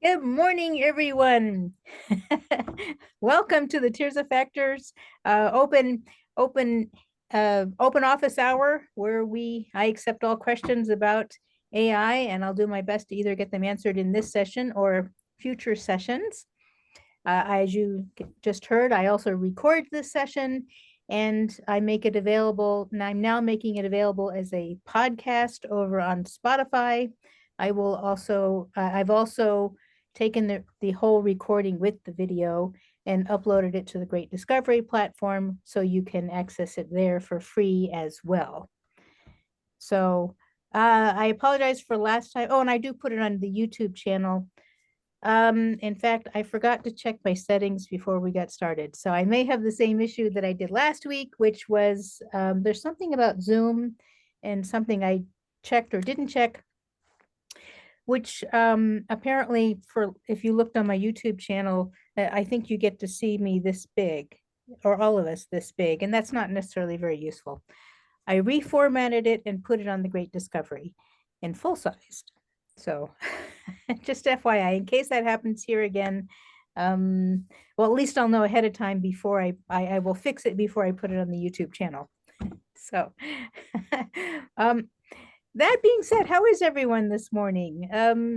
Good morning, everyone. Welcome to the Terza Factors open office hour where I accept all questions about AI, and I'll do my best to either get them answered in this session or future sessions. As you just heard, I also record this session and I make it available, and I'm now making it available as a podcast over on Spotify. I've also taken the whole recording with the video and uploaded it to the Great Discovery platform so you can access it there for free as well. So I apologize for last time. Oh, and I do put it on the YouTube channel. In fact, I forgot to check my settings before we got started. So I may have the same issue that I did last week, which was there's something about Zoom and something I checked or didn't check, which apparently if you looked on my YouTube channel, I think you get to see me this big, or all of us this big, and that's not necessarily very useful. I reformatted it and put it on the Great Discovery in full sized. So just FYI, in case that happens here again, well, at least I'll know ahead of time before I will fix it before I put it on the YouTube channel. So that being said, how is everyone this morning?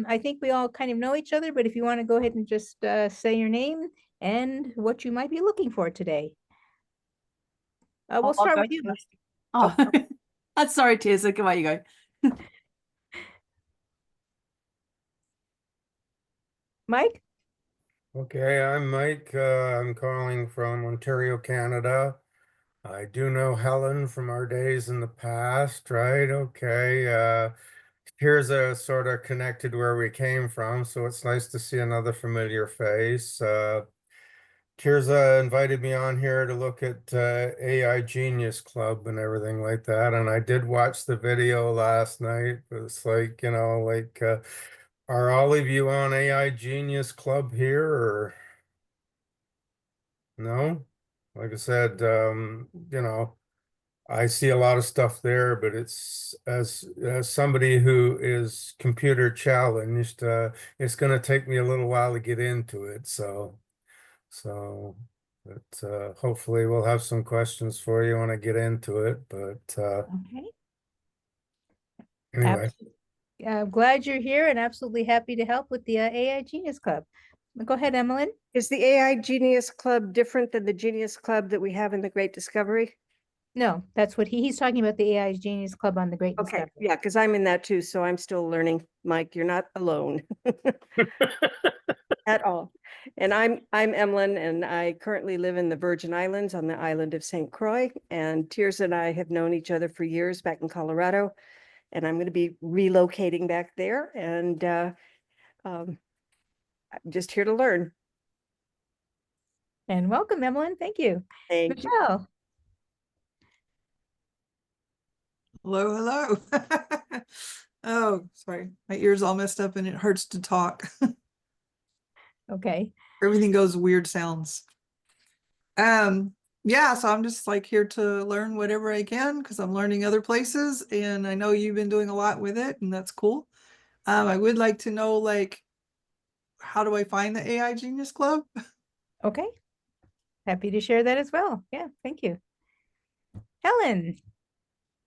I think we all kind of know each other, but if you want to go ahead and just say your name and what you might be looking for today. We'll start with you. Oh, that's sorry, Terza. Come on, you go. Mike? Okay, I'm Mike. I'm calling from Ontario, Canada. I do know Helen from our days in the past, right? Okay. Here's a sort of connected where we came from, so it's nice to see another familiar face. Tirza invited me on here to look at AI Genius Club and everything like that, and I did watch the video last night. It's like, are all of you on AI Genius Club here, or no? Like I said, I see a lot of stuff there, but it's as somebody who is computer challenged, it's going to take me a little while to get into it. But hopefully we'll have some questions for you when I get into it. But Okay. anyway. I'm glad you're here and absolutely happy to help with the AI Genius Club. Go ahead, Emmeline. Is the AI Genius Club different than the Genius Club that we have in the Great Discovery? No, that's what he's talking about, the AI Genius Club on the Great Okay, Discovery. yeah, because I'm in that too, so I'm still learning. Mike, you're not alone at all. And I'm Emmeline, and I currently live in the Virgin Islands on the island of St. Croix. And Tirza and I have known each other for years back in Colorado, and I'm going to be relocating back there. And I'm just here to learn. And welcome, Emmeline. Thank you. Thank you. Michelle. Hello, hello. Oh, sorry. My ear's all messed up and it hurts to talk. Okay. Everything goes weird sounds. Yeah, so I'm just like here to learn whatever I can because I'm learning other places and I know you've been doing a lot with it and that's cool. I would like to know, like, how do I find the AI Genius Club? Okay. Happy to share that as well. Yeah, thank you. Helen.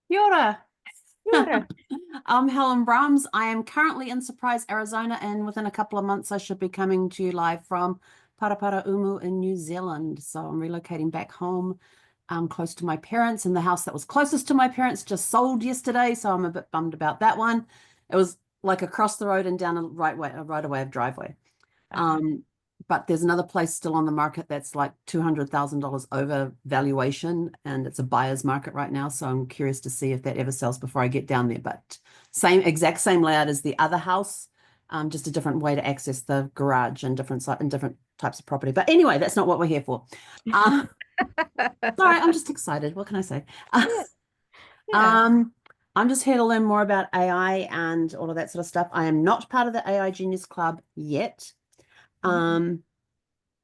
Kia ora. I'm Helen Brahms. I am currently in Surprise, Arizona, and within a couple of months I should be coming to you live from Paraparaumu in New Zealand. So I'm relocating back home, close to my parents, and the house that was closest to my parents just sold yesterday, so I'm a bit bummed about that one. It was like across the road and down a right away of driveway. But there's another place still on the market that's like $200,000 over valuation, and it's a buyer's market right now. So I'm curious to see if that ever sells before I get down there. But exact same layout as the other house, just a different way to access the garage and different types of property. But anyway, that's not what we're here for. Sorry, I'm just excited. What can I say? Yeah. I'm just here to learn more about AI and all of that sort of stuff. I am not part of the AI Genius Club yet.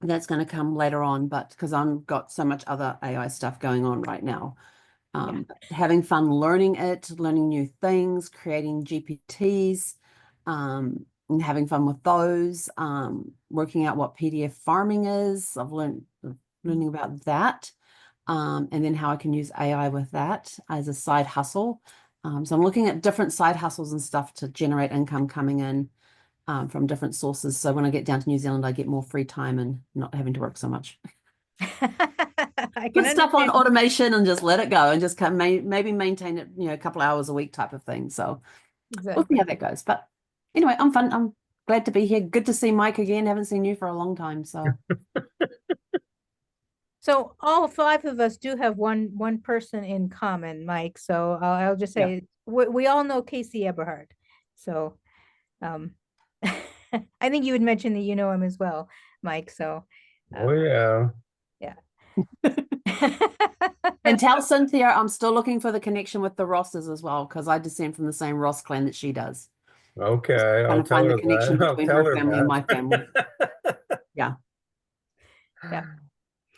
That's going to come later on, but because I've got so much other AI stuff going on right now. Having fun learning it, learning new things, creating GPTs, and having fun with those, working out what PDF farming is. I've learning about that, and then how I can use AI with that as a side hustle. So I'm looking at different side hustles and stuff to generate income coming in from different sources. So when I get down to New Zealand, I get more free time and not having to work so much. I Put can stuff on understand. automation and just let it go and just maybe maintain it, a couple hours a week type of thing. So we'll see how that goes. But anyway, I'm glad to be here. Good to see Mike again. Haven't seen you for a long time. So So all five of us do have one person in common, Mike. So I'll just say we all know Casey Eberhard. So I think you would mention that you know him as well, Mike. So Oh yeah. yeah. and tell Cynthia I'm still looking for the connection with the Rosses as well, because I descend from the same Ross clan that she does. Okay, Trying I'll to tell find her the connection that. I'll between tell her her family and my family. that. Yeah. Yeah.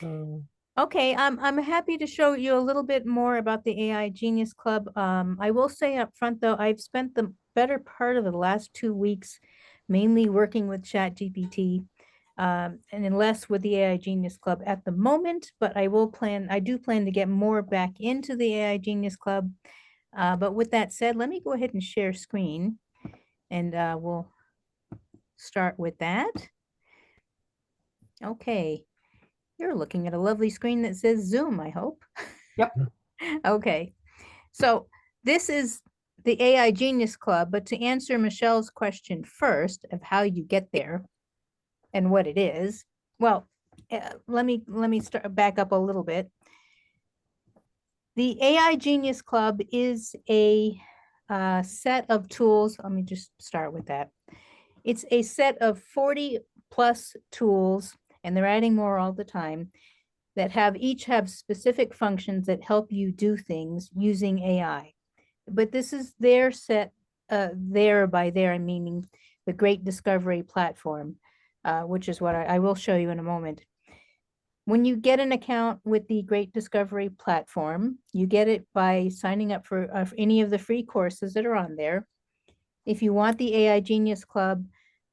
Oh. Okay, I'm happy to show you a little bit more about the AI Genius Club. I will say up front though, I've spent the better part of the last 2 weeks mainly working with ChatGPT, and then less with the AI Genius Club at the moment, but I do plan to get more back into the AI Genius Club. But with that said, let me go ahead and share screen, and we'll start with that. Okay. You're looking at a lovely screen that says Zoom, I hope. Yep. Okay. So this is the AI Genius Club, but to answer Michelle's question first of how you get there and what it is, well, let me back up a little bit. The AI Genius Club is a set of tools. Let me just start with that. It's a set of 40 plus tools, and they're adding more all the time, that each have specific functions that help you do things using AI. But this is their set, by there, I'm meaning the Great Discovery Platform, which is what I will show you in a moment. When you get an account with the Great Discovery Platform, you get it by signing up for any of the free courses that are on there. If you want the AI Genius Club,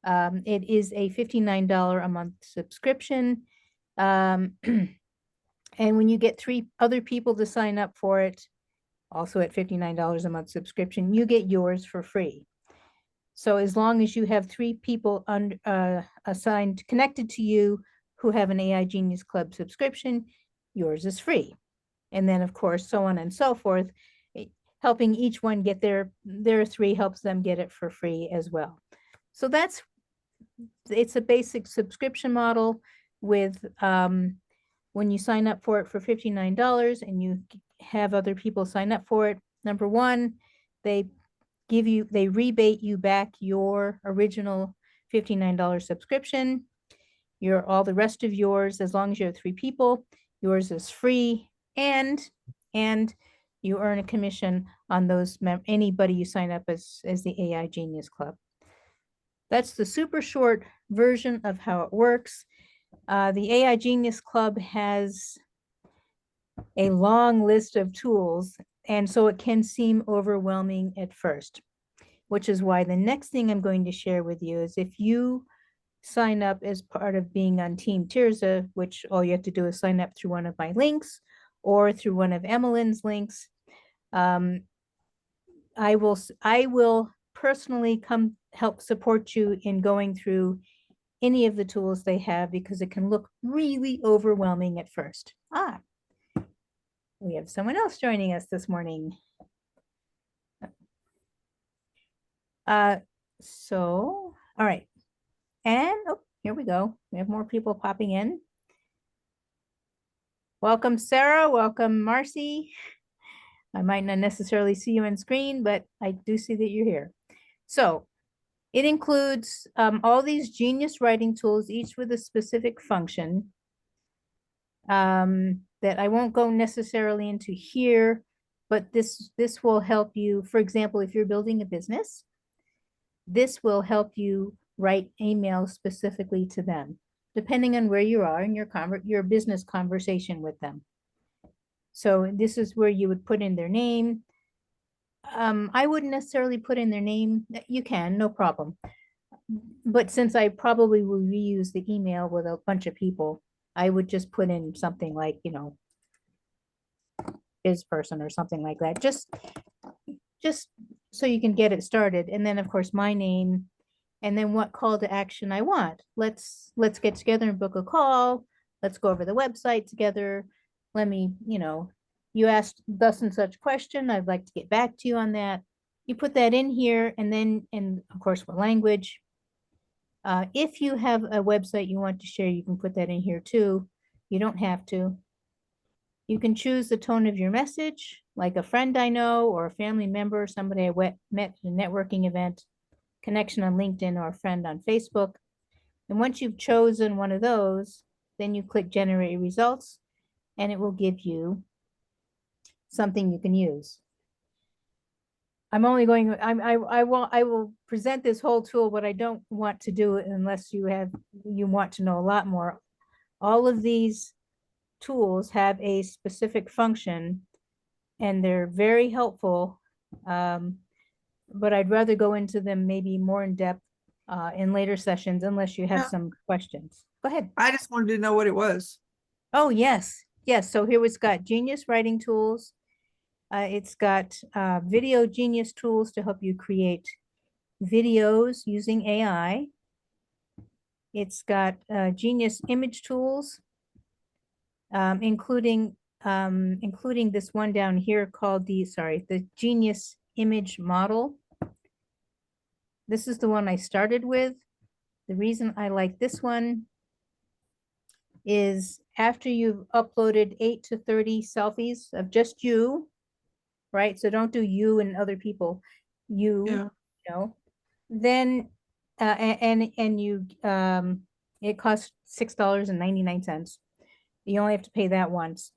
it is a $59 a month subscription. And when you get 3 other people to sign up for it, also at $59 a month subscription, you get yours for free. So as long as you have 3 people assigned, connected to you, who have an AI Genius Club subscription, yours is free. And then of course, so on and so forth, helping each one get their 3 helps them get it for free as well. So it's a basic subscription model with, when you sign up for it for $59 and you have other people sign up for it, number one, they rebate you back your original $59 subscription. All the rest of yours, as long as you have 3 people, yours is free, and you earn a commission on anybody you sign up as the AI Genius Club. That's the super short version of how it works. The AI Genius Club has a long list of tools, and so it can seem overwhelming at first, which is why the next thing I'm going to share with you is, if you sign up as part of being on Team Terza, which all you have to do is sign up through one of my links or through one of Emmeline's links, I will personally come help support you in going through any of the tools they have, because it can look really overwhelming at first. We have someone else joining us this morning. All right. And here we go. We have more people popping in. Welcome, Sarah. Welcome, Marcy. I might not necessarily see you on screen, but I do see that you're here. So it includes all these genius writing tools, each with a specific function, that I won't go necessarily into here, but this will help you. For example, if you're building a business, this will help you write emails specifically to them, depending on where you are in your business conversation with them. So this is where you would put in their name. I wouldn't necessarily put in their name. You can, no problem. but since I probably will reuse the email with a bunch of people, I would just put in something like, you know, is person or something like that, just so you can get it started. And then of course my name, and then what call to action I want. Let's get together and book a call. Let's go over the website together. Let me, you know, you asked thus and such question. I'd like to get back to you on that. You put that in here, and then, and of course, what language. If you have a website you want to share, you can put that in here too. You don't have to. You can choose the tone of your message, like a friend I know or a family member, somebody I met at a networking event, connection on LinkedIn, or a friend on Facebook. And once you've chosen one of those, then you click generate results, and it will give you something you can use. I'm only going, I will present this whole tool, but I don't want to do it unless you want to know a lot more. All of these tools have a specific function, and they're very helpful. But I'd rather go into them maybe more in depth in later sessions, unless you have Yeah. some questions. Go ahead. I just wanted to know what it was. Oh, yes. Yes. So here it's got Genius writing tools. It's got Video Genius tools to help you create videos using AI. It's got Genius image tools, including this one down here called the Genius image model. This is the one I started with. The reason I like this one is after you've uploaded 8 to 30 selfies of just you, right? So don't do you and other people, you know, then, and you, it costs $6.99. You only have to pay that once.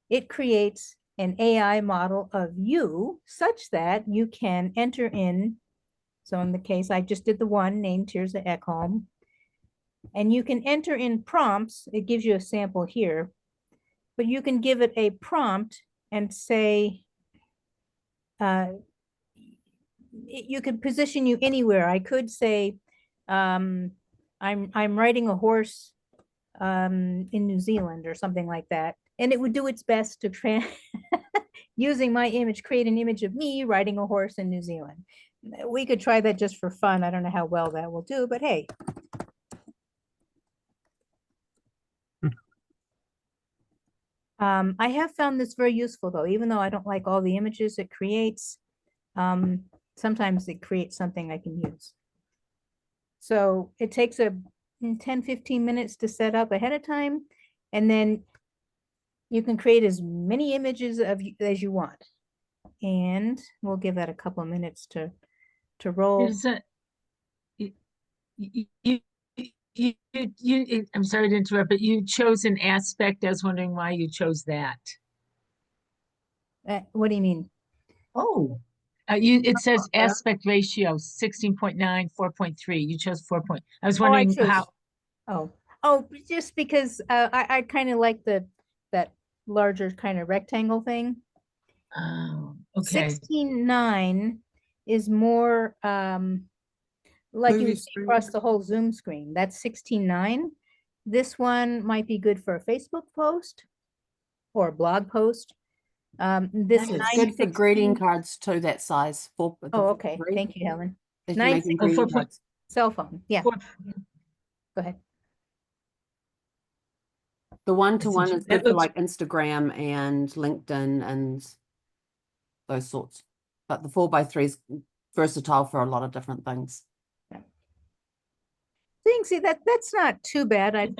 It creates an AI model of you such that you can enter in. So in the case, I just did the one named Terza Ekholm, and you can enter in prompts. It gives you a sample here, but you can give it a prompt and say, you could position you anywhere. I could say, I'm riding a horse in New Zealand or something like that. And it would do its best to using my image, create an image of me riding a horse in New Zealand. We could try that just for fun. I don't know how well that will do, but hey. I have found this very useful though, even though I don't like all the images it creates. Sometimes it creates something I can use. So it takes 10-15 minutes to set up ahead of time, and then you can create as many images as you want. And we'll give that a couple of minutes to roll. Is that I'm sorry to interrupt, but you chose an aspect. I was wondering why you chose that. What do you mean? Oh, it says aspect ratio 16.9, 4.3. You chose 4. I was wondering how. Oh, just because I kind of like that larger kind of rectangle thing. Oh, okay. 16:9 is more like you Movie would see screen. across the whole Zoom screen. That's 16:9. This one might be good for a Facebook post or a blog post. This is It's good for greeting 9:16. cards too, that size. Oh, okay. Thank you, Helen. If you're making 9:16 greeting cards. cell phone. Yeah. Go ahead. The one-to-one is That good for looks- like Instagram and LinkedIn and those sorts. But the 4x3 is versatile for a lot of different things. So you can see that's not too bad. I'd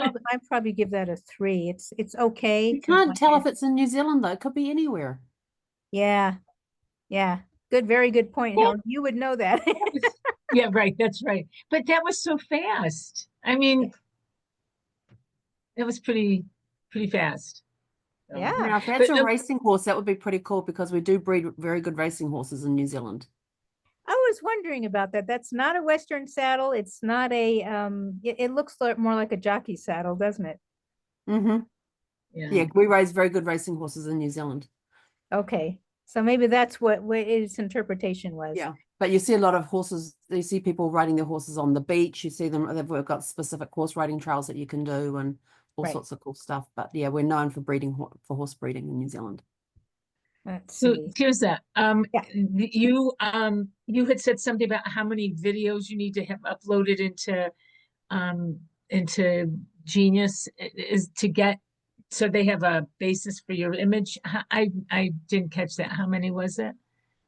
probably give that a 3. It's okay. You can't tell if it's in New Zealand though. It could be anywhere. Yeah. Yeah. Good, very good point, Helen. You would know that. Yeah, right. That's right. But that was so fast. I mean, that was pretty fast. Yeah. Now, if that's But, a racing horse, that would be pretty cool because we do breed very good racing horses in New Zealand. I was wondering about that. That's not a Western saddle. It's not a it looks more like a jockey saddle, doesn't it? Mm-hmm. Yeah. Yeah, we raise very good racing horses in New Zealand. Okay. So maybe that's what its interpretation was. Yeah. But you see a lot of horses, you see people riding their horses on the beach, you see them, they've got specific horse riding trails that you can do and all Right. sorts of cool stuff. But yeah, we're known for breeding, for horse breeding in New Zealand. Let's So see. here's that. Yeah. You had said something about how many videos you need to have uploaded into Genius is to get, so they have a basis for your image. I didn't catch that. How many was it?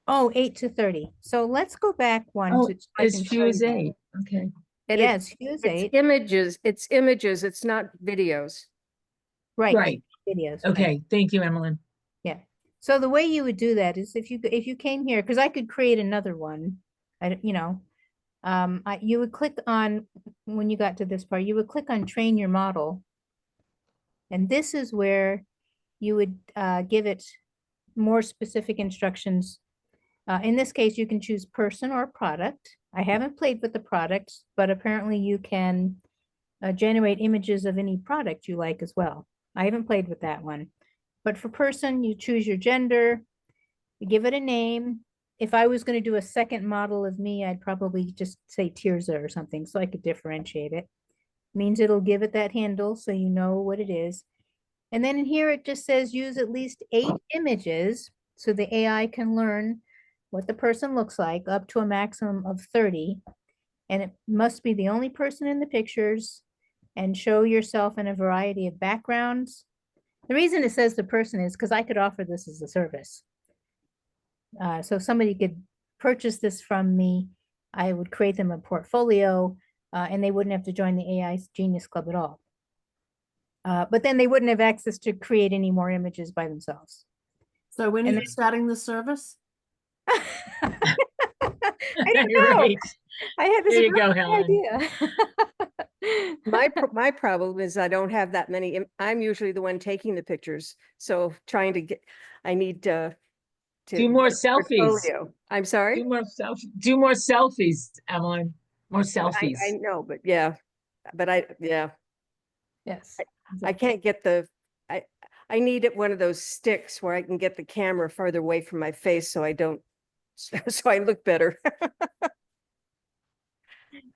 Oh, 8 to 30. So let's go back one Oh, to. I as can few show as you. 8. Okay. And Yes, use it's 8. images, it's not videos. Right. Right. Videos. right. Okay. Thank you, Emmeline. Yeah. So the way you would do that is if you came here, because I could create another one. You would click on, when you got to this part, you would click on train your model. And this is where you would give it more specific instructions. In this case, you can choose person or product. I haven't played with the products, but apparently you can generate images of any product you like as well. I haven't played with that one. But for person, you choose your gender, you give it a name. If I was going to do a second model of me, I'd probably just say Tirza or something so I could differentiate it. Means it'll give it that handle so you know what it is. And then in here it just says use at least 8 images so the AI can learn what the person looks like, up to a maximum of 30. And it must be the only person in the pictures, and show yourself in a variety of backgrounds. The reason it says the person is because I could offer this as a service. So somebody could purchase this from me. I would create them a portfolio, and they wouldn't have to join the AI Genius Club at all. But then they wouldn't have access to create any more images by themselves. So when are And you then- starting the service? I don't know. Right. I had this There you go, brilliant Helen. idea. My problem is I don't have that many. I'm usually the one taking the pictures. So trying to get, I need to Do more get a selfies. portfolio. I'm sorry. Do more selfies, Emmeline. More I selfies. know, but yeah, Yes. I can't get I need one of those sticks where I can get the camera farther away from my face so I don't, so I look better.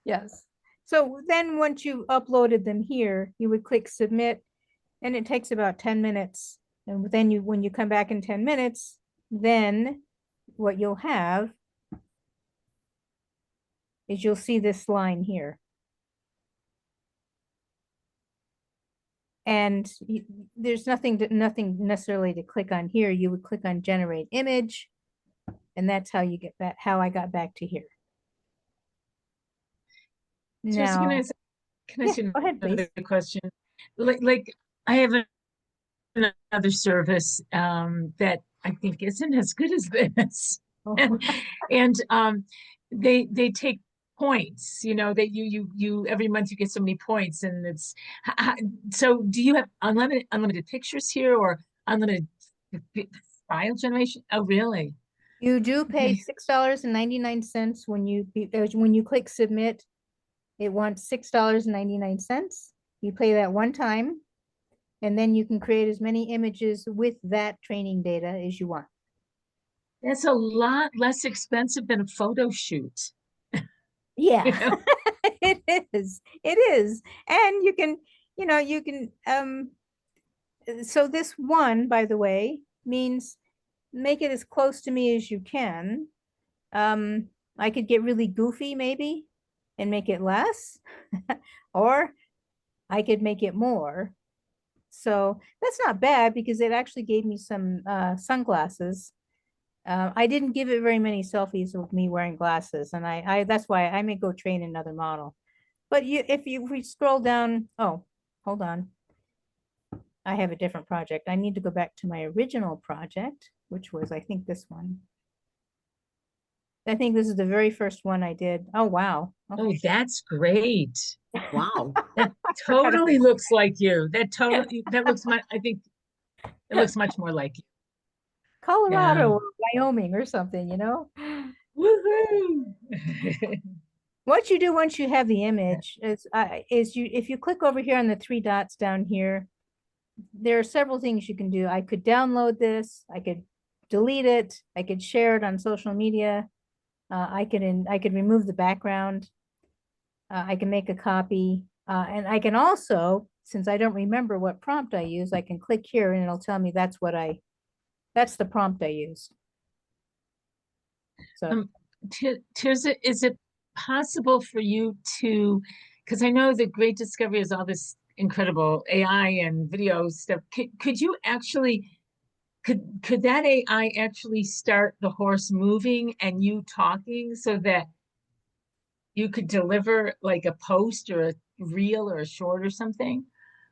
Yes. So then once you uploaded them here, you would click submit, and it takes about 10 minutes. And then when you come back in 10 minutes, then what you'll have is you'll see this line here. And there's nothing necessarily to click on here. You would click on generate image, and that's how you get that, how I got back to here. Teresa, Now, can I ask you go ahead, another please. question? Like I have another service that I think isn't as good as this. Oh. And they take points, that you every month you get so many points, and it's so do you have unlimited pictures here or unlimited file generation? Oh, really? You do pay Okay. $6.99 when you click submit. It wants $6.99. You pay that one time, and then you can create as many images with that training data as you want. That's a lot less expensive than a photo shoot. Yeah, You know? it is. It is. And you can, so this one, by the way, means make it as close to me as you can. I could get really goofy maybe and make it less, or I could make it more. So that's not bad because it actually gave me some sunglasses. I didn't give it very many selfies of me wearing glasses, and I that's why I may go train another model. But if we scroll down, oh, hold on. I have a different project. I need to go back to my original project, which was, I think, this one. I think this is the very first one I did. Oh, wow. Oh, Okay. that's great. Wow. That totally looks like you. That looks much, I think it looks much more like you. Colorado Yeah. or Wyoming or something, Woohoo! What you do once you have the image is if you click over here on the 3 dots down here, there are several things you can do. I could download this, I could delete it, I could share it on social media. I could remove the background. I can make a copy, and I can also, since I don't remember what prompt I use, I can click here and it'll tell me that's the prompt I used. So Tirza, is it possible for you to, because I know the great discovery is all this incredible AI and video stuff. Could you actually, could that AI actually start the horse moving and you talking so that you could deliver like a post or a reel or a short or something?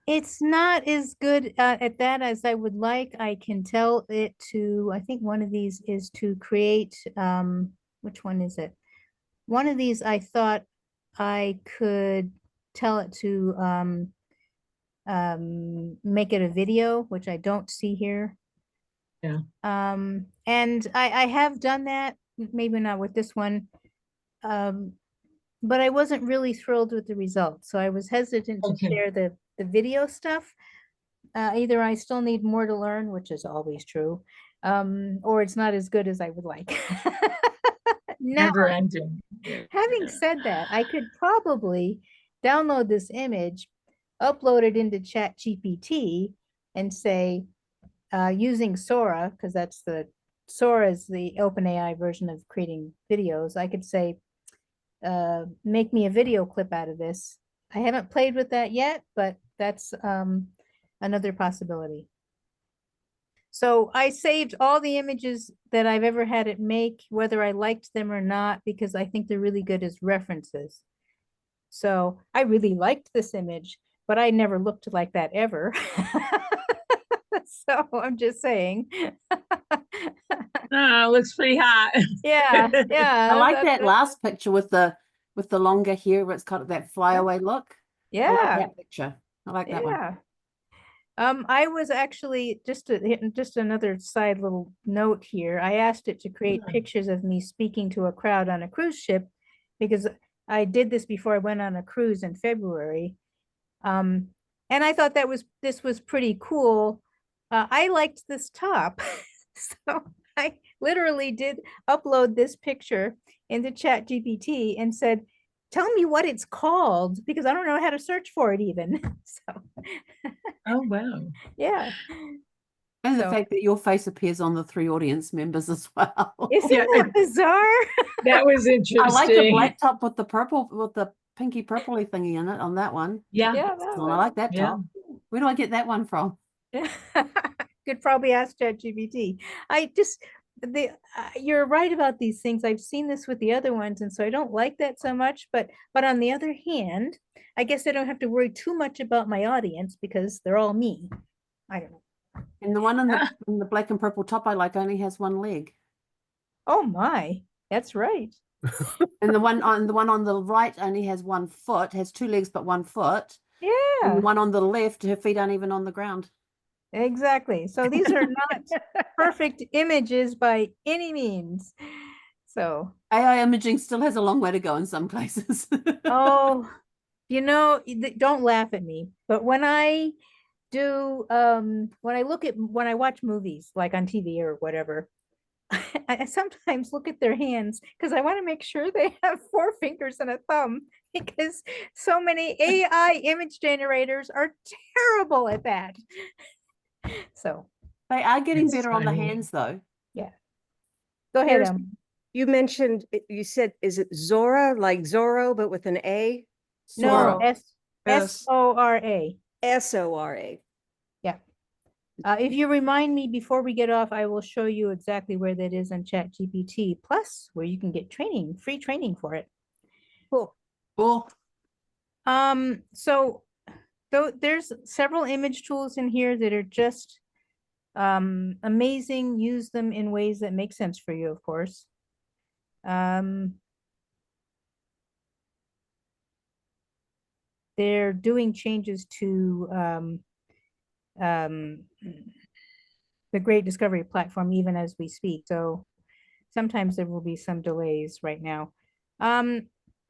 it's not as good at that as I would like. I can tell it to, I think one of these is to create, which one is it? One of these I thought I could tell it to make it a video, which I don't see here. Yeah. And I have done that, maybe not with this one. But I wasn't really thrilled with the results. So I was hesitant to Okay. share the video stuff. Either I still need more to learn, which is always true, or it's not as good as I would like. Now, Never ending. having said that, I could probably download this image, upload it into ChatGPT, and say, using Sora, because Sora is the OpenAI version of creating videos. I could say, make me a video clip out of this. I haven't played with that yet, but that's another possibility. So I saved all the images that I've ever had it make, whether I liked them or not, because I think they're really good as references. So I really liked this image, but I never looked like that ever. So I'm just saying. Oh, looks pretty hot. Yeah, yeah. I like that last picture with the longer hair where it's got that flyaway look. I like Yeah, that picture. I like that one. yeah. I was actually just another side little note here. I asked it to create pictures of me speaking to a crowd on a cruise ship because I did this before I went on a cruise in February. And I thought this was pretty cool. I liked this top. So I literally did upload this picture into ChatGPT and said, tell me what it's called because I don't know how to search for it even. So Oh, wow. yeah. And the So- fact that your face appears on the 3 audience members as well. Isn't Yeah, that bizarre? That was interesting. I like the black top with the pinky purpley thingy in it on that one. Yeah. Yeah, Well, I like that Yeah. top. Where do I get that one from? Could probably ask ChatGPT. You're right about these things. I've seen this with the other ones, and so I don't like that so much. But on the other hand, I guess I don't have to worry too much about my audience because they're all me. I don't know. And the one in the black and purple top I like only has 1 leg. Oh my, that's right. And the one on the right only has 1 foot, has 2 legs but 1 foot. And Yeah, the one on the left, her feet aren't even on the ground. exactly. So these are not perfect images by any means. So, AI imaging still has a long way to go in some places. oh, don't laugh at me, but when I when I watch movies like on TV or whatever, I sometimes look at their hands because I want to make sure they have 4 fingers and a thumb because so many AI image generators are terrible at that. So They are getting That's better on the funny. hands though. go ahead. Here's- You mentioned, you said, is it Zora, like Zorro, but with an A? No, Sora. SORA. SORA. If you remind me before we get off, I will show you exactly where that is on ChatGPT, plus where you can get free training for it. Cool. Cool. So there's several image tools in here that are just amazing. Use them in ways that make sense for you, of course. They're doing changes to the Great Discovery platform even as we speak. So sometimes there will be some delays right now.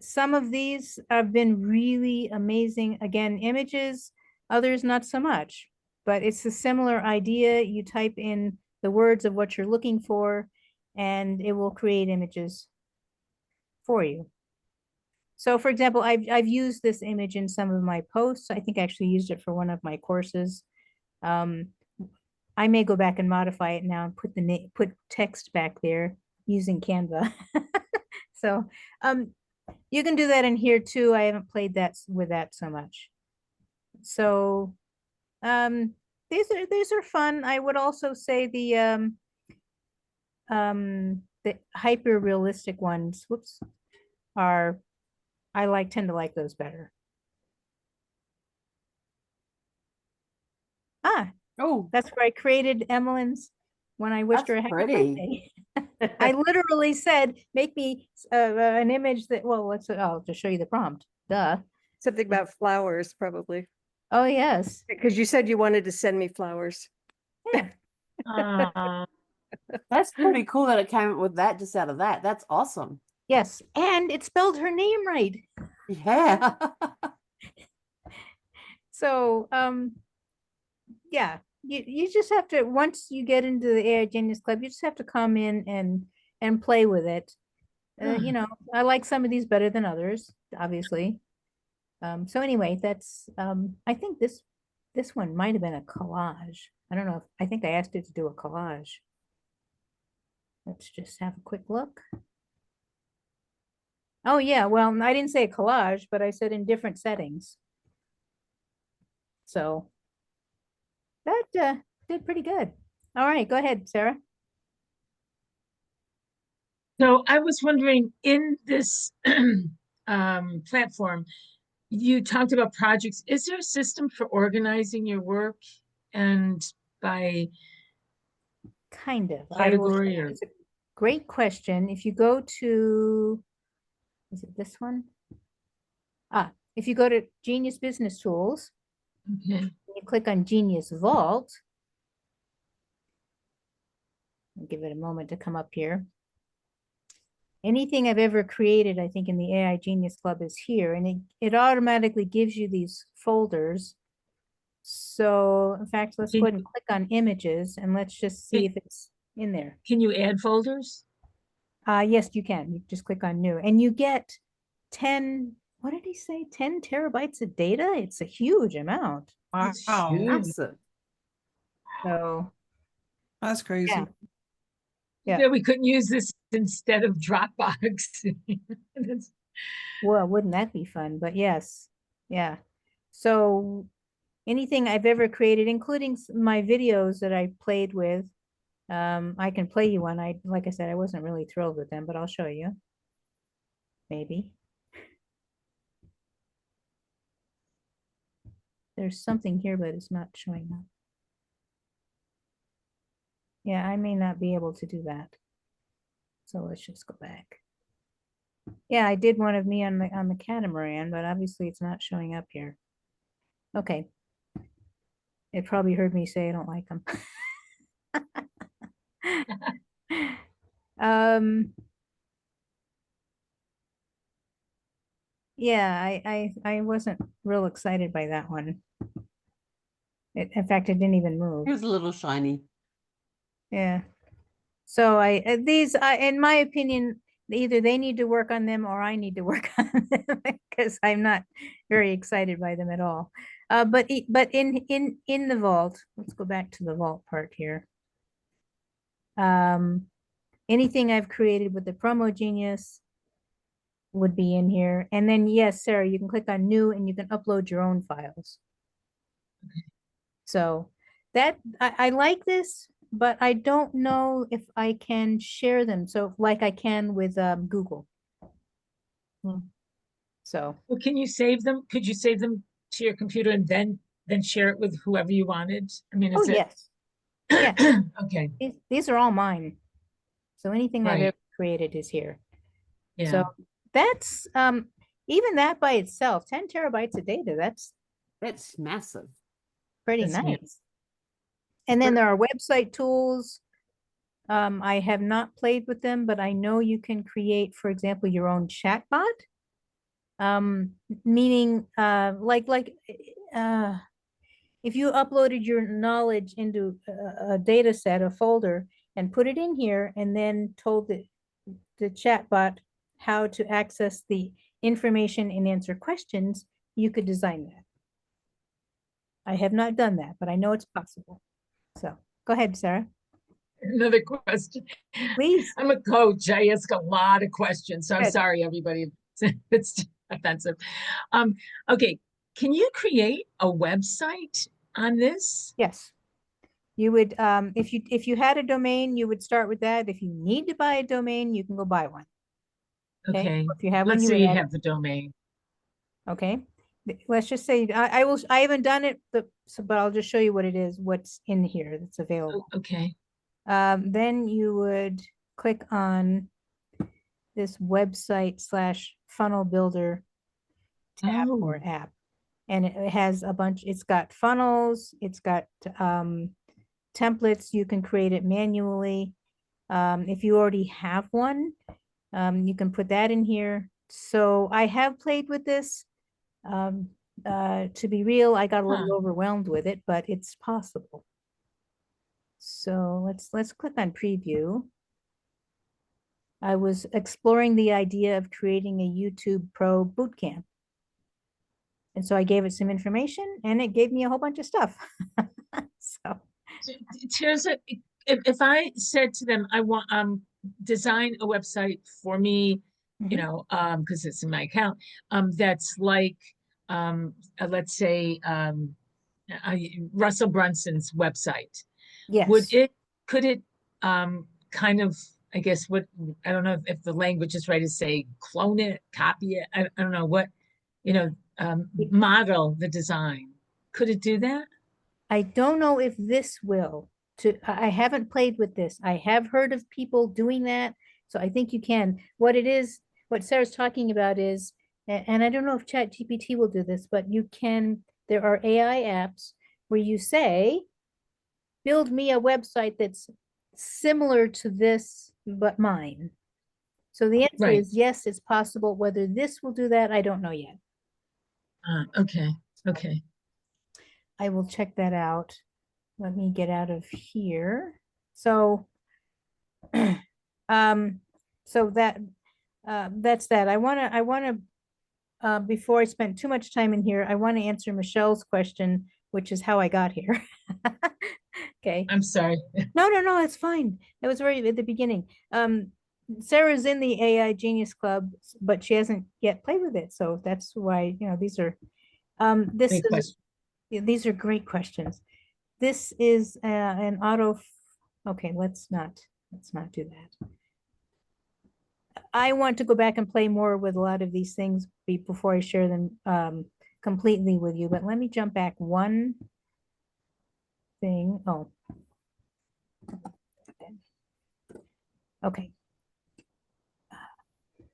Some of these have been really amazing. Again, images, others not so much, but it's a similar idea. You type in the words of what you're looking for and it will create images. for you. So for example, I've used this image in some of my posts. I think I actually used it for one of my courses. I may go back and modify it now and put text back there using Canva. So you can do that in here too. I haven't played with that so much. So these are fun. I would also say the hyper realistic ones, whoops, are tend to like those better. Ah, Oh, that's where I created Emmeline's when I wished her a that's happy pretty. birthday. I literally said, make me an image that, well, I'll just show you the prompt. Duh. Something about flowers, probably. Oh, yes. Because you said you wanted to send me flowers. Yeah. That's pretty cool that it came up with that just out of that. That's awesome. Yes. And it spelled her name right. Yeah. So, yeah, you just have to, once you get into the AI Genius Club, you just have to come in and play with it. You know, I like some of these better than others, obviously. So anyway, that's I think this one might have been a collage. I don't know if I think I asked it to do a collage. Let's just have a quick look. Oh yeah, well, I didn't say a collage, but I said in different settings. So that did pretty good. All right, go ahead, Sarah. So I was wondering, in this platform, you talked about projects. Is there a system for organizing your work and by Kind of. category or? It's a great question. If you go to, is it this one? Ah, if you go to Genius Business Tools, Okay. you click on Genius Vault. I'll give it a moment to come up here. Anything I've ever created, I think in the AI Genius Club is here, and it automatically gives you these folders. So in fact, let's go ahead and click on images and let's just see if it's in there. Can you add folders? Yes, you can. You just click on new and you get 10, what did he say? 10 terabytes of data? It's a huge amount. That's Wow. huge. Massive. So That's crazy. yeah. Yeah. Yeah, we couldn't use this instead of Dropbox. That's, Well, wouldn't that be fun? But yes. Yeah. So anything I've ever created, including my videos that I played with, I can play you one. Like I said, I wasn't really thrilled with them, but I'll show you. Maybe. There's something here, but it's not showing up. Yeah, I may not be able to do that. So let's just go back. Yeah, I did one of me on the catamaran, but obviously it's not showing up here. Okay. It probably heard me say I don't like them. Yeah, I wasn't real excited by that one. In fact, it didn't even move. It was a little shiny. Yeah. So in my opinion, either they need to work on them or I need to work on them because I'm not very excited by them at all. But in the vault, let's go back to the vault part here. Anything I've created with the Promo Genius would be in here. And then yes, Sarah, you can click on new and you can upload your own files. So that I like this, but I don't know if I can share them. So like I can with Google. So well, can you save them? Could you save them to your computer and then share it with whoever you wanted? I mean, oh is it? yes. Yeah. Okay. These are all mine. So anything I've Right. ever created is here. Yeah. So that's even that by itself, 10 terabytes of data, that's massive. pretty That's nice. nice. And then there are website tools. I have not played with them, but I know you can create, for example, your own chatbot. Meaning if you uploaded your knowledge into a data set, a folder, and put it in here and then told the chatbot, how to access the information and answer questions, you could design that. I have not done that, but I know it's possible. So go ahead, Sarah. Another question. Please. I'm a coach. I ask a lot of questions, so I'm Good. sorry, everybody. It's offensive. Okay, can you create a website on this? Yes. You would, if you had a domain, you would start with that. If you need to buy a domain, you can go buy one. Okay, If you have one, let's you say would you add have the domain. Okay. Let's just say I haven't done it, but I'll just show you what it is, what's in here that's available. Okay, Then you would click on this website / funnel builder tab or app. And it has a bunch, it's got funnels, it's got templates, you can create it manually. If you already have one, you can put that in here. So I have played with this. To be real, I got a little overwhelmed with it, but it's possible. So let's click on preview. I was exploring the idea of creating a YouTube Pro bootcamp. And so I gave it some information and it gave me a whole bunch of stuff. So Terza, if I said to them, I want design a website for me, you know, because it's in my account, that's like let's say Russell Brunson's website. yes. Could it kind of, I guess what, I don't know if the language is right to say clone it, copy it, I don't know what, you know, model the design. Could it do that? I don't know if this will. I haven't played with this. I have heard of people doing that. So I think you can. What it is, what Sarah's talking about is, and I don't know if ChatGPT will do this, but you can, there are AI apps where you say, build me a website that's similar to this, but mine. So the answer is yes, it's possible. Whether this will do that, I don't know yet. Okay. Okay. I will check that out. Let me get out of here. So, so that's that. I want to, before I spend too much time in here, I want to answer Michelle's question, which is how I got here. Okay. I'm sorry. No, it's fine. That was right at the beginning. Sarah's in the AI Genius Club, but she hasn't yet played with it. So that's why, you know, these are, these are great questions. This is an okay, let's not do that. I want to go back and play more with a lot of these things before I share them completely with you, but let me jump back one thing. Oh. Okay.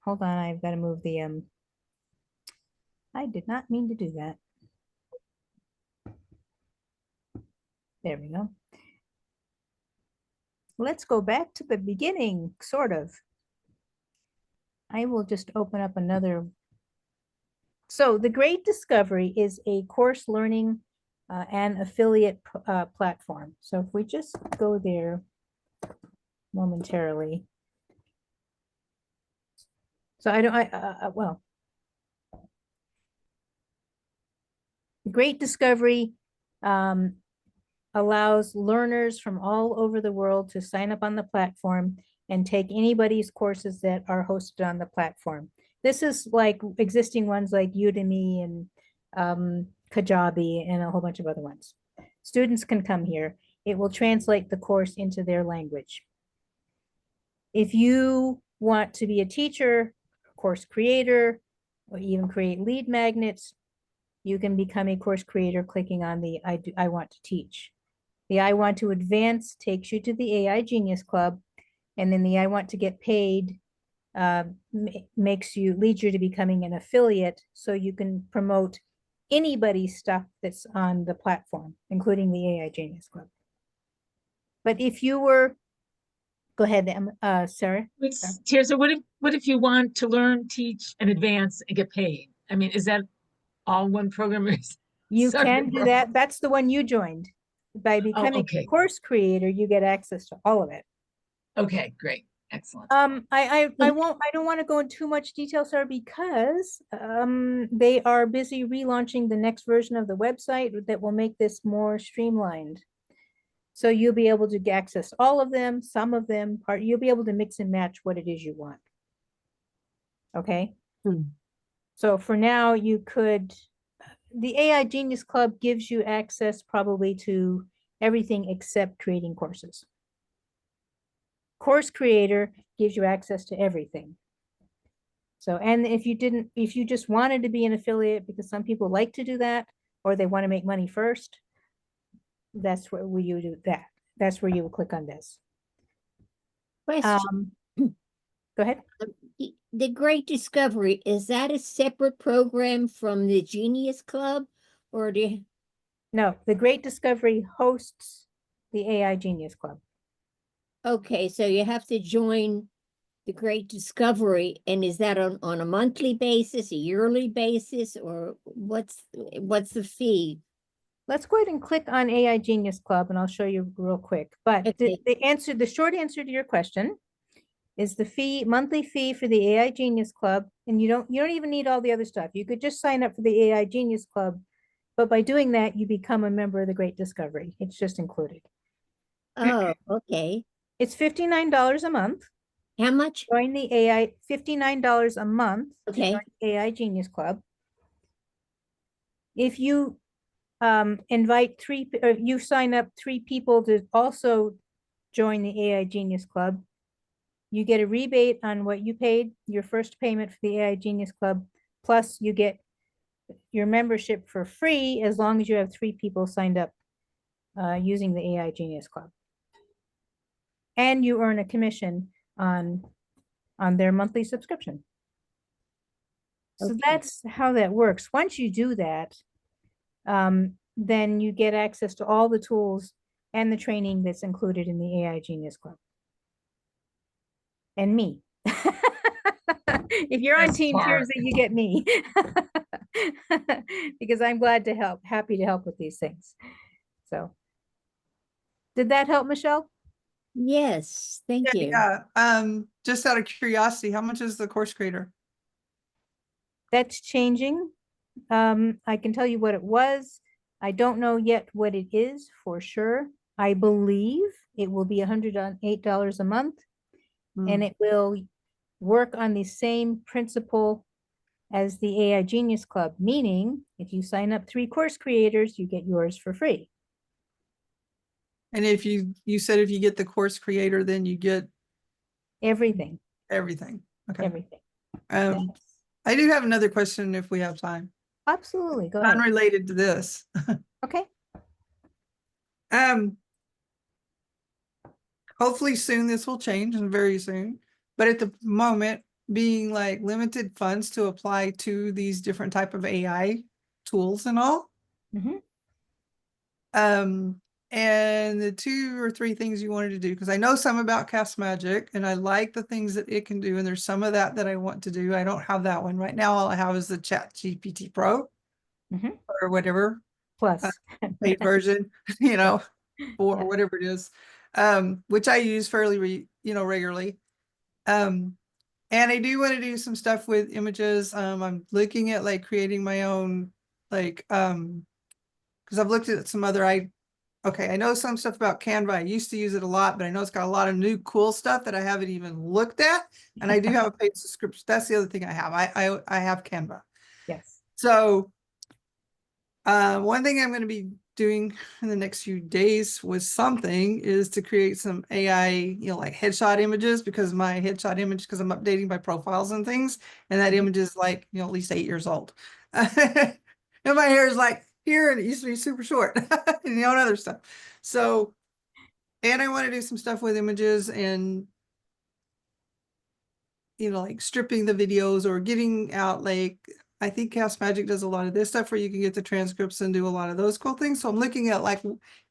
Hold on, I've got to move the I did not mean to do that. There we go. Let's go back to the beginning, sort of. I will just open up another. So the Great Discovery is a course learning and affiliate platform. So if we just go there momentarily. So well, the Great Discovery allows learners from all over the world to sign up on the platform and take anybody's courses that are hosted on the platform. This is like existing ones like Udemy and Kajabi and a whole bunch of other ones. Students can come here. It will translate the course into their language. If you want to be a teacher, course creator, or even create lead magnets, you can become a course creator clicking on the I want to teach. The I want to advance takes you to the AI Genius Club, and then the I want to get paid leads you to becoming an affiliate, so you can promote anybody's stuff that's on the platform, including the AI Genius Club. But if you were, go ahead, Sarah. Terza, what if you want to learn, teach, and advance and get paid? I mean, is that all one program? You can do that. That's the one you joined. By becoming a course creator, you get access to all of it. Okay, great. Excellent. I don't want to go into too much detail, sir, because they are busy relaunching the next version of the website that will make this more streamlined. So you'll be able to access all of them, some of them, you'll be able to mix and match what it is you want. Okay. So for now, you could, the AI Genius Club gives you access probably to everything except creating courses. Course Creator gives you access to everything. So, and if you just wanted to be an affiliate, because some people like to do that, or they want to make money first, that's where you do that. That's where you will click on this. Question. Go ahead. The Great Discovery, is that a separate program from the Genius Club, or No, the Great Discovery hosts the AI Genius Club. Okay, so you have to join the Great Discovery, and is that on a monthly basis, a yearly basis, or what's the fee? Let's go ahead and click on AI Genius Club, and I'll show you real quick. But Okay. the short answer to your question is the monthly fee for the AI Genius Club, and you don't even need all the other stuff. You could just sign up for the AI Genius Club, but by doing that, you become a member of the Great Discovery. It's just included. Oh, okay. It's $59 a month. How much? Join the AI, $59 a month to Okay. join the AI Genius Club. If you invite or you sign up 3 people to also join the AI Genius Club, you get a rebate on what you paid, your first payment for the AI Genius Club, plus you get your membership for free as long as you have 3 people signed up using the AI Genius Club. And you earn a commission on their monthly subscription. So Okay. that's how that works. Once you do that, then you get access to all the tools and the training that's included in the AI Genius Club. And me. If you're on Best Team part. Tiers, you get me. Because I'm glad to help, happy to help with these things. So, did that help, Michelle? Yes, thank you. Yeah. Just out of curiosity, how much is the Course Creator? That's changing. I can tell you what it was. I don't know yet what it is for sure. I believe it will be $108 a month, and it will work on the same principle as the AI Genius Club, meaning if you sign up 3 course creators, you get yours for free. And if you said if you get the Course Creator, then you get Everything, everything. Okay. everything. I do have another question if we have time. Absolutely, go ahead. Unrelated to this. Okay. Hopefully soon this will change, and very soon. But at the moment, being like limited funds to apply to these different type of AI tools and all. Mhm. And the 2 or 3 things you wanted to do, because I know some about Cast Magic and I like the things that it can do, and there's some of that I want to do. I don't have that one right now. All I have is the Chat GPT Pro or whatever Plus. paid version, or whatever it is, which I use fairly regularly. And I do want to do some stuff with images. I'm looking at like creating my own, like, because I've looked at some other, I know some stuff about Canva. I used to use it a lot, but I know it's got a lot of new cool stuff that I haven't even looked at. And I do have a paid subscription. That's the other thing I have. I have Canva. Yes. So one thing I'm going to be doing in the next few days is to create some AI, like headshot images, because my headshot image, because I'm updating my profiles and things, and that image is like, at least 8 years old. And my hair is like here, and it used to be super short, and other stuff. So, and I want to do some stuff with images and, like stripping the videos or getting out, like, I think Cast Magic does a lot of this stuff where you can get the transcripts and do a lot of those cool things. So I'm looking at, like,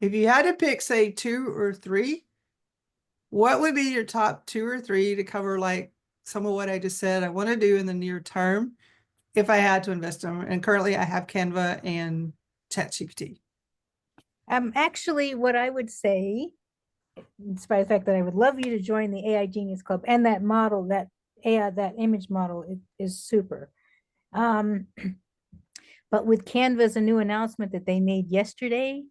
if you had to pick, say, 2 or 3, what would be your top 2 or 3 to cover, like, some of what I just said I want to do in the near term if I had to invest in them? And currently I have Canva and ChatGPT. Actually, what I would say despite the fact that I would love you to join the AI Genius Club, and that model, that AI, that image model is super. But with Canva's a new announcement that they made yesterday,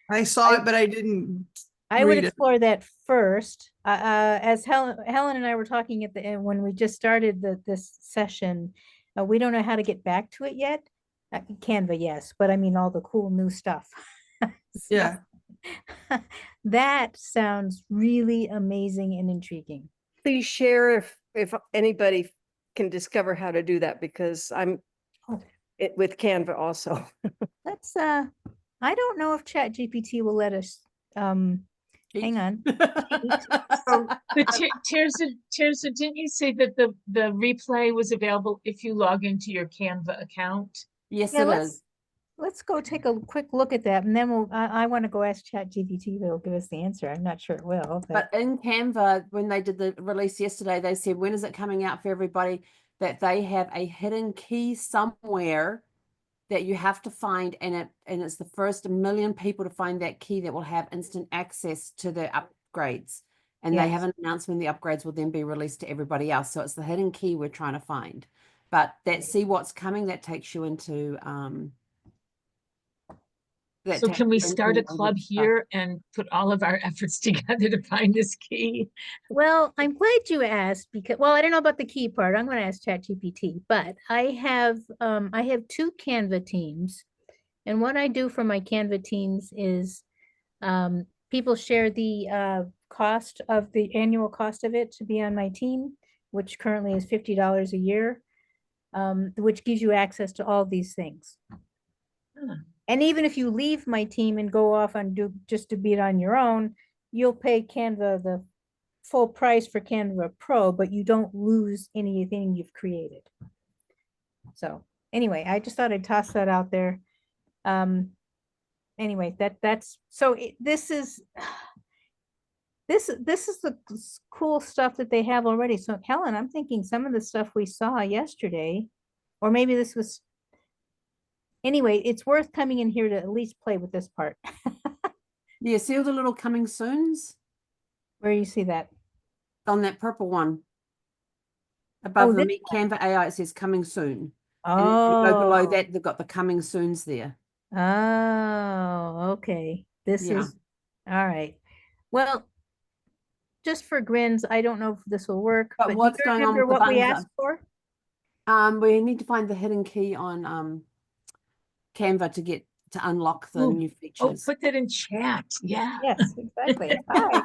I saw it, but I didn't I would read it. explore that first. As Helen and I were talking at the end when we just started this session, we don't know how to get back to it yet. Canva, yes, but I mean all the cool new stuff. Yeah. That sounds really amazing and intriguing. Please share if anybody can discover how to do that, because I'm Oh. with Canva also. Let's I don't know if ChatGPT will let us hang on. But Terza, didn't you say that the replay was available if you log into your Canva account? Yes, Yeah, it is. let's go take a quick look at that, and then I want to go ask ChatGPT if it'll give us the answer. I'm not sure it will, But in Canva, when they did the release yesterday, they said, when is it coming out for everybody? That they have a hidden key somewhere that you have to find, and it's the first 1 million people to find that key that will have instant access to the upgrades. And they Yes. haven't announced when the upgrades will then be released to everybody else. So it's the hidden key we're trying to find. But that see what's coming, that takes you into So can we start a all club that stuff. here and put all of our efforts together to find this key? Well, I'm glad you asked because, well, I don't know about the key part. I'm going to ask ChatGPT, but I have 2 Canva teams, and what I do for my Canva teams is people share the cost of the annual cost of it to be on my team, which currently is $50 a year, which gives you access to all these things. Huh. And even if you leave my team and go off and just to be it on your own, you'll pay Canva the full price for Canva Pro, but you don't lose anything you've created. So anyway, I just thought I'd toss that out there. Anyway, that's so this is the cool stuff that they have already. So Helen, I'm thinking some of the stuff we saw yesterday, or maybe this was. Anyway, it's worth coming in here to at least play with this part. Yeah, see all the little coming soons Where you see that? on that purple one. Above the this Meet Canva AI, it says coming soon. And then Oh, you go below that, they've got the coming soons there. Oh, okay. This Yeah. is all right. Well, just for grins, I don't know if this will work, But but do what's you going on remember with the what we buttons asked for? We need to find the hidden key on Canva to unlock the Ooh. new Oh, features. put that in chat. Yeah. Yes, exactly. Hi.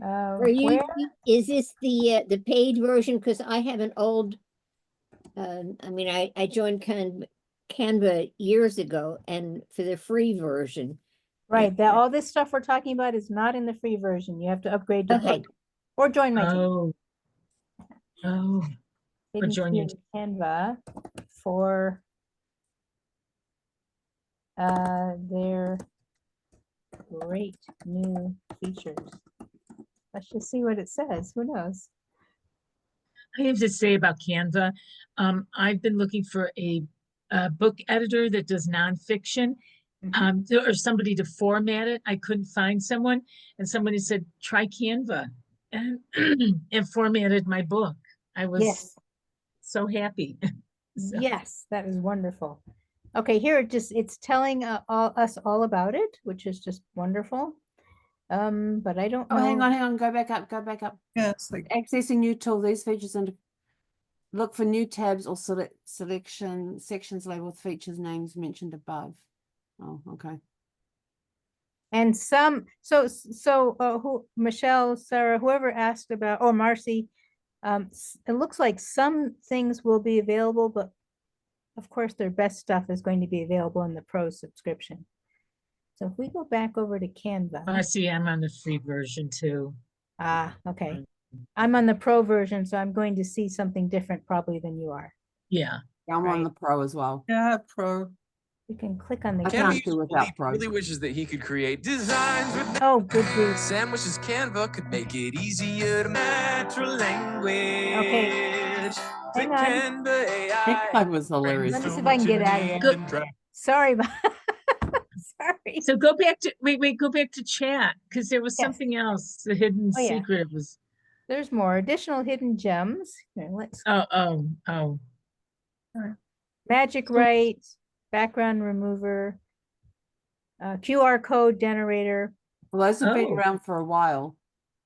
Are you, Where? is this the paid version? Because I have an old, I mean, I joined Canva years ago, and for the free version. Right, that all this stuff we're talking about is not in the free version. You have to upgrade to Okay. paid or join my team. Oh, Hidden join key your in Canva for their great new features. Let's just see what it says. Who knows? I have to say about Canva, I've been looking for a book editor that does nonfiction, or somebody to format it. I couldn't find someone, and somebody said, try Canva, and, and formatted my book. I was so happy. So. Yes, that is wonderful. Okay, here it's telling us all about it, which is just wonderful. But I don't know. Oh, hang on, go back up. Yeah, it's like Accessing new tool, these features and look for new tabs or sections labeled with features names mentioned above. Oh, okay. And some, who, Michelle, Sarah, whoever asked about, or Marcy, it looks like some things will be available, but of course their best stuff is going to be available in the Pro subscription. So if we go back over to Canva. I see I'm on the free version too. Ah, okay. I'm on the Pro version, so I'm going to see something different probably than you are. Yeah. I'm on the Pro as well. yeah, Pro. You can click on the I can't do without He Pro. really wishes that he could create designs with Oh, good grief. Sam wishes Canva could make it easier to natural language. Okay. Hang on. Canva AI. That guy was hilarious. Let me see if I can get out of here. Good. Sorry about Sorry. So go back to, wait, go back to chat, because there was Yes. something else, the hidden Oh, yeah. secret was, There's more additional hidden gems. Here, let's oh. magic right, background remover, QR code generator. Well, those have been Oh. around for a while.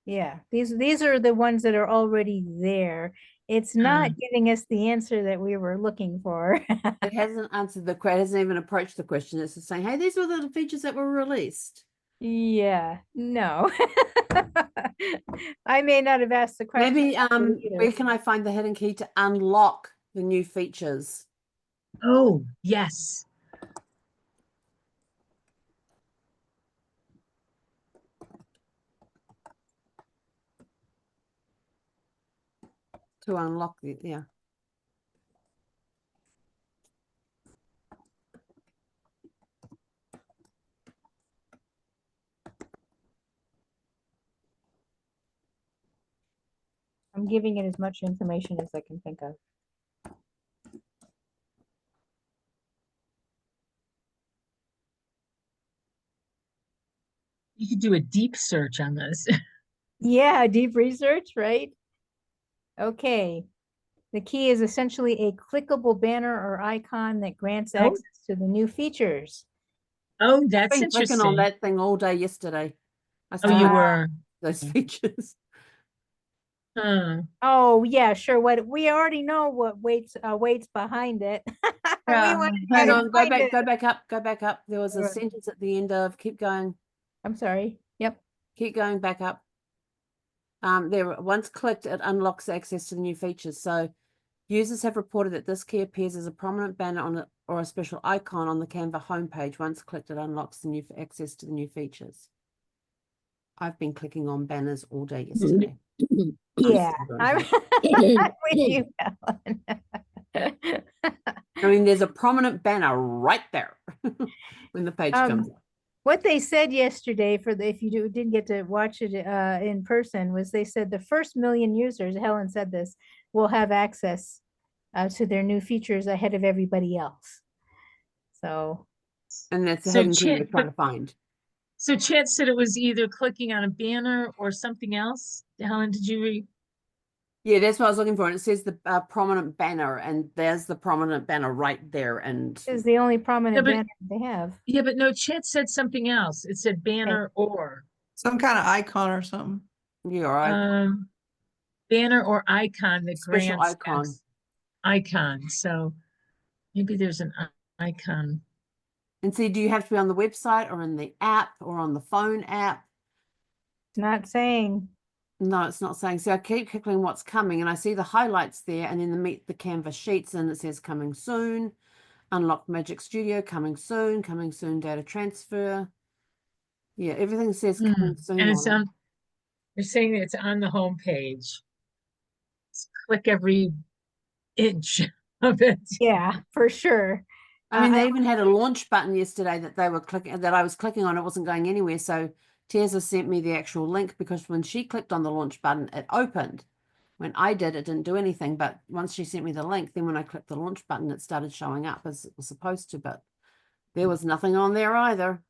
Yeah, these are the ones that are already there. It's not Ah. giving us the answer that we were looking for. It hasn't answered the question, hasn't even approached the question. It's just saying, hey, these were the features that were released. Yeah, no. I may not have asked the question. Maybe either. where can I find the hidden key to unlock the new features? Oh, yes. To unlock the, yeah. I'm giving it as much information as I can think of. You could do a deep search on this. Yeah, deep research, right? Okay. The key is essentially a clickable banner or icon that grants Oh. access to the new features. Oh, that's Been clicking on interesting. that thing all day yesterday. I Oh, you started were. those features. Huh. Oh, yeah, sure. What we already know what waits behind it. We Yeah, wanted you Hang to on, find it. go back up. There was a Right. sentence at the end of keep going I'm sorry. Yep. back up. There, once clicked, it unlocks access to the new features. So users have reported that this key appears as a prominent banner on it or a special icon on the Canva homepage. Once clicked, it unlocks the new access to the new features. I've been clicking on banners all day yesterday. Yeah, I'm I'm with you, Ellen. I mean, there's a prominent banner right there when the page comes up. What they said yesterday for the, if you didn't get to watch it in person, was they said the first 1,000,000 users, Helen said this, will have access to their new features ahead of everybody else. So, And that's the So hidden key chat, we're trying to find. so chat said it was either clicking on a banner or something else. Helen, did you read? Yeah, that's what I was looking for. And it says the prominent banner, and there's the prominent banner right there. And this is the only prominent but- banner they have. Yeah, but no, chat said something else. It said banner or. some kind of icon or something. yeah, all right. Banner or icon that Special grants icon. icon. So maybe there's an icon. And see, do you have to be on the website or in the app or on the phone app? It's not saying. No, it's not saying. So I keep clicking what's coming, and I see the highlights there, and then the meet the Canva sheets, and it says coming soon, unlock Magic Studio, coming soon, data transfer. Yeah, everything says coming soon. And it's on it. on, they're saying it's on the home page. Click every inch of it. Yeah, for sure. I mean, they even had a launch button yesterday that they were clicking, that I was clicking on. It wasn't going anywhere. So Terza sent me the actual link because when she clicked on the launch button, it opened. When I did, it didn't do anything. But once she sent me the link, then when I clicked the launch button, it started showing up as it was supposed to. But there was nothing on there either.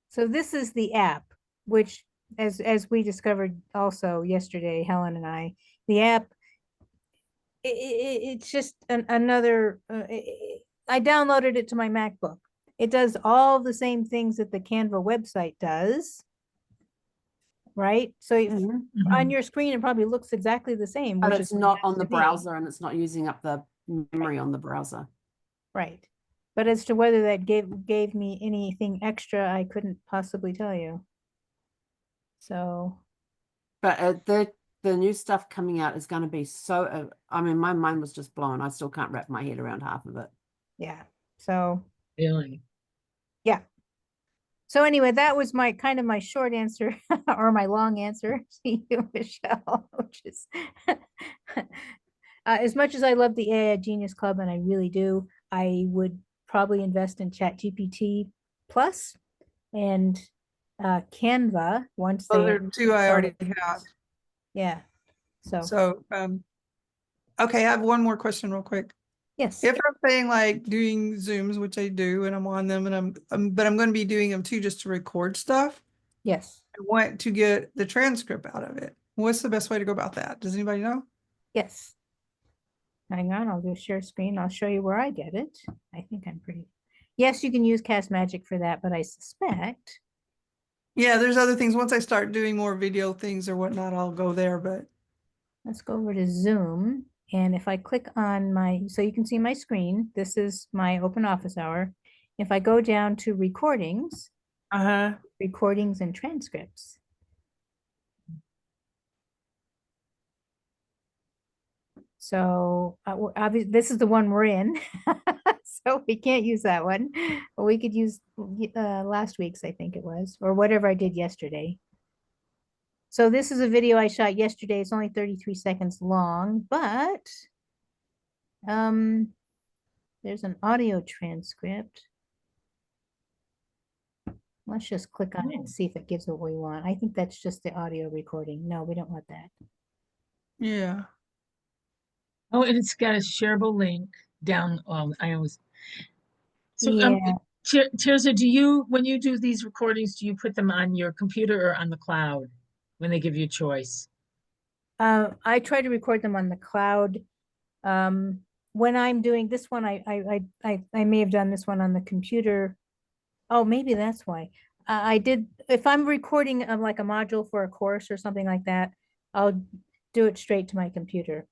So this is the app, which as we discovered also yesterday, Helen and I, the app, it's just another, I downloaded it to my MacBook. It does all the same things that the Canva website does. Right? So if, on your screen, it probably looks exactly the same. But which it's is not what on the to me. browser, and it's not using up the memory on the browser. Right. But as to whether that gave me anything extra, I couldn't possibly tell you. So. But the new stuff coming out is going to be so, I mean, my mind was just blown. I still can't wrap my head around half of it. Yeah. So. Really? Yeah. So anyway, that was my kind of my short answer or my long answer to you, Michelle, which is as much as I love the AI Genius Club, and I really do, I would probably invest in ChatGPT Plus and Canva once Well, they. there are two I already have. Yeah. So So, okay, I have one more question real quick. yes. If I'm saying like doing Zooms, which I do, and I'm on them, and but I'm going to be doing them too, just to record stuff. Yes, I want to get the transcript out of it. What's the best way to go about that? Does anybody know? yes. Hang on, I'll do share screen. I'll show you where I get it. I think I'm pretty. Yes, you can use Cast Magic for that, but I suspect. Yeah, there's other things. Once I start doing more video things or whatnot, I'll go there, but Let's go over to Zoom. And if I click on my, so you can see my screen, this is my open office hour. If I go down to recordings, recordings and transcripts. So obviously this is the one we're in. So we can't use that one. But we could use last week's, I think it was, or whatever I did yesterday. So this is a video I shot yesterday. It's only 33 seconds long, but there's an audio transcript. Let's just click on it and see if it gives what we want. I think that's just the audio recording. No, we don't want that. yeah. Oh, and it's got a shareable link down. I always. So, Yeah. Tirza, do you, when you do these recordings, do you put them on your computer or on the cloud when they give you a choice? I try to record them on the cloud. When I'm doing this one, I may have done this one on the computer. Oh, maybe that's why. I did, if I'm recording like a module for a course or something like that, I'll do it straight to my computer.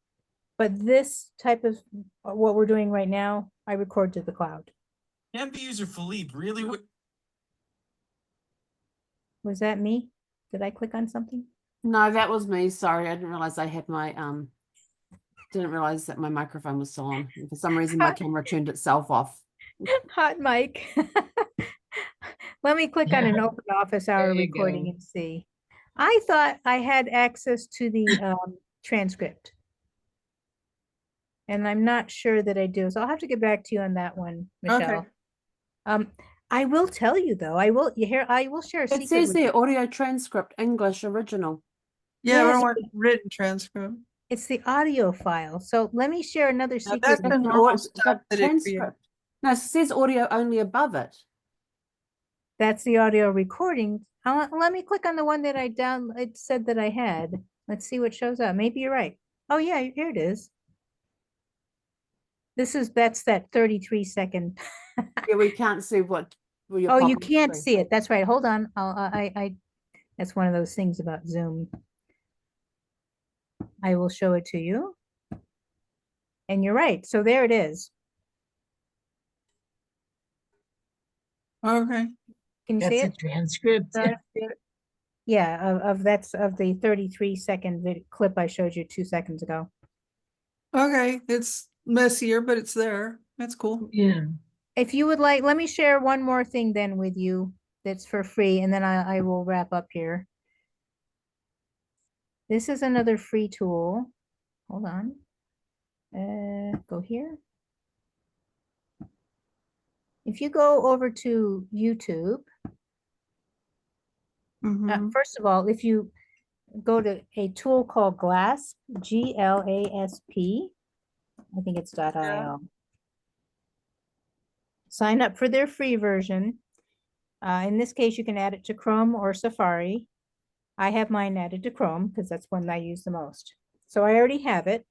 But this type of what we're doing right now, I record to the cloud. Canva user Philippe really would. Was that me? Did I click on something? No, that was me. Sorry, I didn't realize I had my didn't realize that my microphone was still on. For some reason my camera turned itself off. Hot mic. Let me click on an open office hour There you recording go. and see. I thought I had access to the transcript. And I'm not sure that I do. So I'll have to get back to you on that one, Michelle. Okay. I will tell you though, I will share a secret It says with there you. audio transcript English original. Yeah, but I Yes, want written transcript. it's the audio file. So let me share another Now, secret. that's with the you. normal It's stuff got that it creates. transcript. No, it says audio only above it. That's the audio recording. Let me click on the one that it said that I had. Let's see what shows up. Maybe you're right. Oh yeah, here it is. That's that 33 second. Yeah, we can't see what your Oh, you public can't screen. see it. That's right. Hold on. That's one of those things about Zoom. I will show it to you. And you're right. So there it is. Okay. Can you see That's a it? transcript. Yeah, of the 33 second clip I showed you 2 seconds ago. Okay. It's messier, but it's there. That's cool. Yeah. If you would like, let me share one more thing then with you that's for free, and then I will wrap up here. This is another free tool. Hold on. Go here. If you go over to YouTube, first of all, if you go to a tool called GLASP, GLASP, I think it's .io. Sign up for their free version. In this case, you can add it to Chrome or Safari. I have mine added to Chrome because that's one I use the most. So I already have it.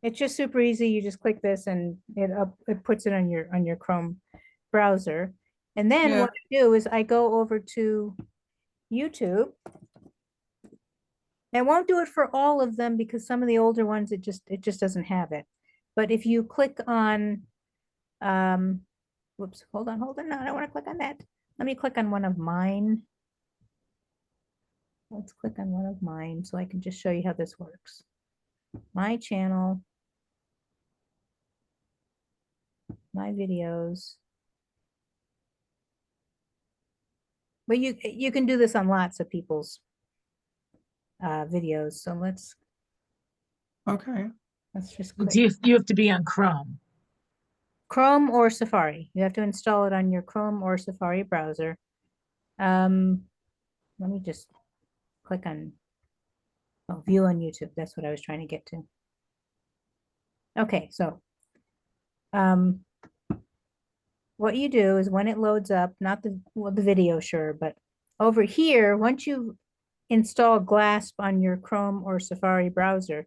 It's just super easy. You just click this and it puts it on your Chrome browser. And then what I do is I go over to YouTube. I won't do it for all of them because some of the older ones it just doesn't have it. But if you click on whoops, hold on. No, I don't want to click on that. Let me click on one of mine. Let's click on one of mine so I can just show you how this works. My channel, my videos. But you can do this on lots of people's videos. So let's just click. You have to be on Chrome. Chrome or Safari. You have to install it on your Chrome or Safari browser. Let me just click on view on YouTube. That's what I was trying to get to. Okay, so what you do is when it loads up, not the video, sure, but over here, once you install GLASP on your Chrome or Safari browser,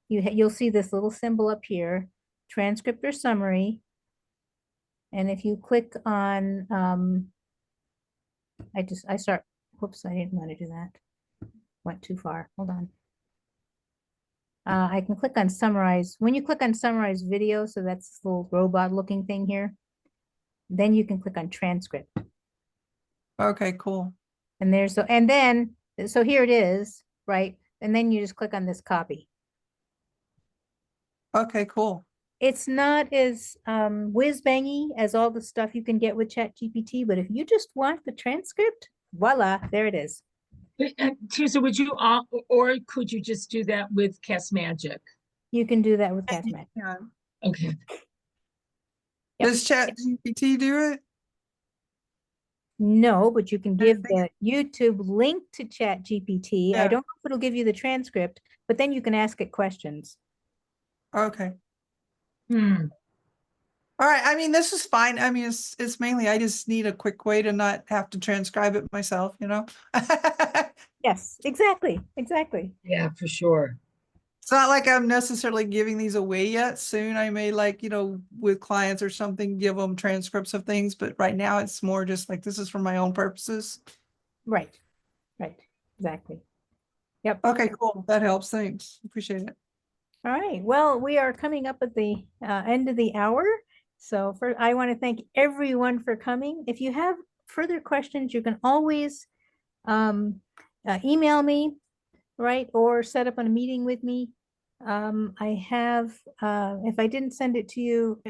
you'll see this little symbol up here, transcript or summary. And if you click on, whoops, I didn't want to do that. Went too far. Hold on. I can click on summarize. When you click on summarize video, so that's this little robot looking thing here, then you can click on transcript. Okay, cool. And so here it is, right? And then you just click on this copy. Okay, cool. It's not as whiz-bangy as all the stuff you can get with ChatGPT, but if you just want the transcript, voila, there it is. Tirza, would you, or could you just do that with Cast Magic? You can do that with CastMagic. Yeah. Okay. Yep. Does ChatGPT do it? No, but you can give the YouTube link to ChatGPT. I Yeah. don't know if it'll give you the transcript, but then you can ask it questions. Okay. Hmm. All right. I mean, this is fine. I mean, it's mainly I just need a quick way to not have to transcribe it myself, you know? Yes, exactly. Exactly. Yeah, for sure. It's not like I'm necessarily giving these away yet. Soon I may, like, you know, with clients or something, give them transcripts of things. But right now it's more just like, this is for my own purposes. Right. Right. Exactly. Yep. Okay, cool. That helps. Thanks. Appreciate it. All right. Well, we are coming up at the end of the hour. So I want to thank everyone for coming. If you have further questions, you can always email me, right? Or set up a meeting with me. I have, if I didn't send it to you,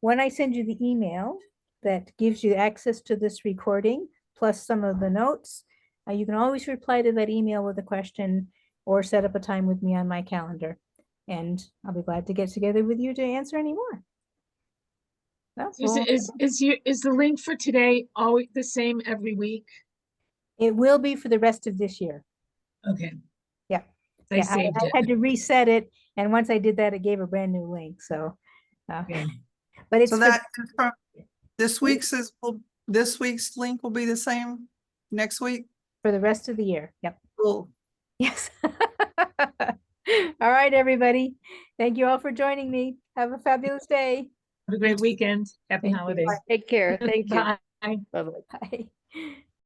when I send you the email that gives you access to this recording, plus some of the notes, you can always reply to that email with a question or set up a time with me on my calendar. And I'll be glad to get together with you to answer any more. That's all. Is the link for today always the same every week? It will be for the rest of this year. Okay. Yeah. I Yeah, saved I it. had to reset it, and once I did that, it gave a brand new link. So, Okay. but it's So for- that is from this week's this week's link will be the same next week. for the rest of the year. Yep. Cool. Yes. All right, everybody. Thank you all for joining me. Have a fabulous day. Have a great weekend. Happy Thank you. holidays. Take care. Thank you. Bye. Bye-bye. Bye.